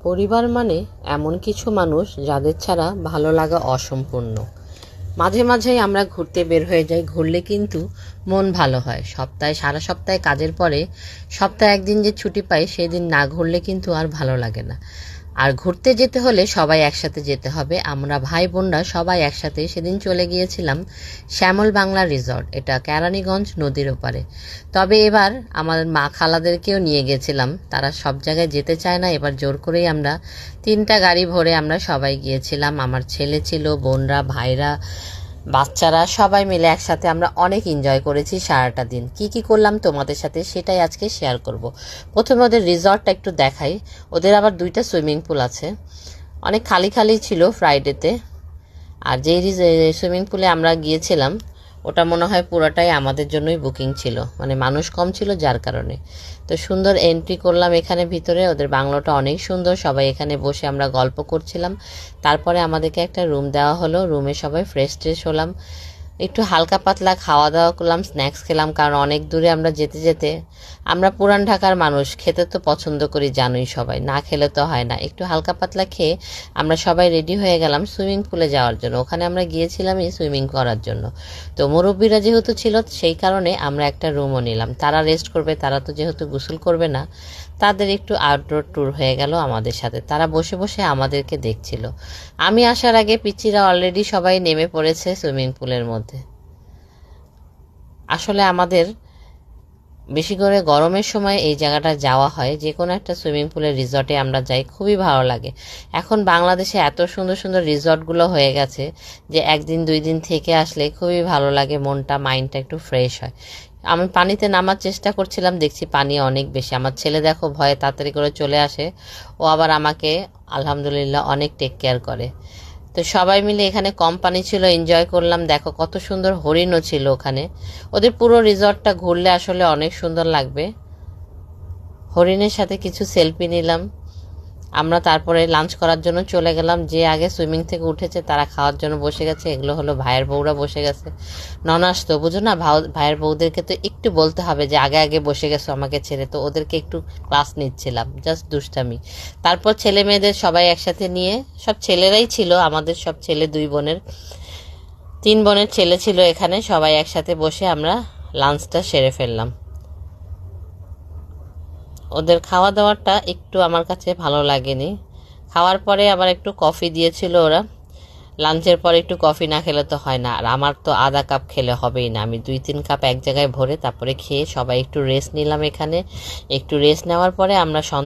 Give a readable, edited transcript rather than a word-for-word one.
পরিবার মানে এমন কিছু মানুষ যাদের ছাড়া ভালো লাগা অসম্পূর্ণ। মাঝে মাঝেই আমরা ঘুরতে বের হয়ে যাই, ঘুরলে কিন্তু মন ভালো হয়। সারা সপ্তাহে কাজের পরে সপ্তাহে একদিন যে ছুটি পাই সেদিন না ঘুরলে কিন্তু আর ভালো লাগে না। আর ঘুরতে যেতে হলে সবাই একসাথে যেতে হবে। আমরা ভাই বোনরা সবাই একসাথে সেদিন চলে গিয়েছিলাম শ্যামল বাংলা রিসর্ট, এটা কেরানীগঞ্জ নদীর ওপারে। তবে এবার আমার মা খালাদেরকেও নিয়ে গেছিলাম, তারা সব জায়গায় যেতে চায় না। এবার জোর করেই আমরা 3টা গাড়ি ভরে আমরা সবাই গিয়েছিলাম। আমার ছেলে ছিল, বোনরা, ভাইরা, বাচ্চারা সবাই মিলে একসাথে আমরা অনেক এনজয় করেছি সারাটা দিন। কি কি করলাম তোমাদের সাথে সেটাই আজকে শেয়ার করব। প্রথমে ওদের রিসর্টটা একটু দেখাই। ওদের আবার 2টা সুইমিং পুল আছে, অনেক খালি খালি ছিল ফ্রাইডেতে। আর যেই সুইমিং পুলে আমরা গিয়েছিলাম ওটা মনে হয় পুরোটাই আমাদের জন্যই বুকিং ছিল, মানে মানুষ কম ছিল যার কারণে। তো সুন্দর এন্ট্রি করলাম এখানে ভিতরে। ওদের বাংলোটা অনেক সুন্দর, সবাই এখানে বসে আমরা গল্প করছিলাম। তারপরে আমাদেরকে একটা রুম দেওয়া হলো, রুমে সবাই ফ্রেশ ট্রেশ হলাম, একটু হালকা পাতলা খাওয়া দাওয়া করলাম, স্ন্যাক্স খেলাম। কারণ অনেক দূরে আমরা যেতে যেতে, আমরা পুরান ঢাকার মানুষ, খেতে তো পছন্দ করি জানোই সবাই, না খেলে তো হয় না। একটু হালকা পাতলা খেয়ে আমরা সবাই রেডি হয়ে গেলাম সুইমিং পুলে যাওয়ার জন্য। ওখানে আমরা গিয়েছিলামই সুইমিং করার জন্য। তো মুরব্বীরা যেহেতু ছিল সেই কারণে আমরা একটা রুমও নিলাম। তারা রেস্ট করবে, তারা তো যেহেতু গোসল করবে না, তাদের একটু আউটডোর ট্যুর হয়ে গেল আমাদের সাথে। তারা বসে বসে আমাদেরকে দেখছিল। আমি আসার আগে পিচ্চিরা অলরেডি সবাই নেমে পড়েছে সুইমিং পুলের মধ্যে। আসলে আমাদের বেশি করে গরমের সময় এই জায়গাটা যাওয়া হয়। যে কোনো একটা সুইমিং পুলের রিসর্টে আমরা যাই, খুবই ভালো লাগে। এখন বাংলাদেশে এত সুন্দর সুন্দর রিসর্টগুলো হয়ে গেছে যে 1 দিন 2 দিন থেকে আসলে খুবই ভালো লাগে, মনটা মাইন্ডটা একটু ফ্রেশ হয়। আমি পানিতে নামার চেষ্টা করছিলাম, দেখছি পানি অনেক বেশি। আমার ছেলে দেখো ভয়ে তাড়াতাড়ি করে চলে আসে, ও আবার আমাকে আলহামদুলিল্লাহ অনেক টেক কেয়ার করে। তো সবাই মিলে এখানে কম পানি ছিল, এনজয় করলাম। দেখো কত সুন্দর হরিণও ছিল ওখানে। ওদের পুরো রিসর্টটা ঘুরলে আসলে অনেক সুন্দর লাগবে। হরিণের সাথে কিছু সেলফি নিলাম। আমরা তারপরে লাঞ্চ করার জন্য চলে গেলাম। যে আগে সুইমিং থেকে উঠেছে তারা খাওয়ার জন্য বসে গেছে। এগুলো হলো ভাইয়ের বউরা বসে গেছে। ননাস তো বুঝো না, ভাইয়ের বউদেরকে তো একটু বলতে হবে যে আগে আগে বসে গেছো আমাকে ছেড়ে। তো ওদেরকে একটু ক্লাস নিচ্ছিলাম, জাস্ট দুষ্টামি। তারপর ছেলে মেয়েদের সবাই একসাথে নিয়ে, সব ছেলেরাই ছিল, আমাদের সব ছেলে, 2 বোনের 3 বোনের ছেলে ছিল এখানে। সবাই একসাথে বসে আমরা লাঞ্চটা সেরে ফেললাম। ওদের খাওয়া দাওয়াটা একটু আমার কাছে ভালো লাগেনি। খাওয়ার পরে আবার একটু কফি দিয়েছিল ওরা। লাঞ্চের পরে একটু কফি না খেলে তো হয় না। আর আমার তো আধা কাপ খেলে হবেই না, আমি 2-3 কাপ এক জায়গায় ভরে তারপরে খেয়ে সবাই একটু রেস্ট নিলাম এখানে। একটু রেস্ট নেওয়ার পরে আমরা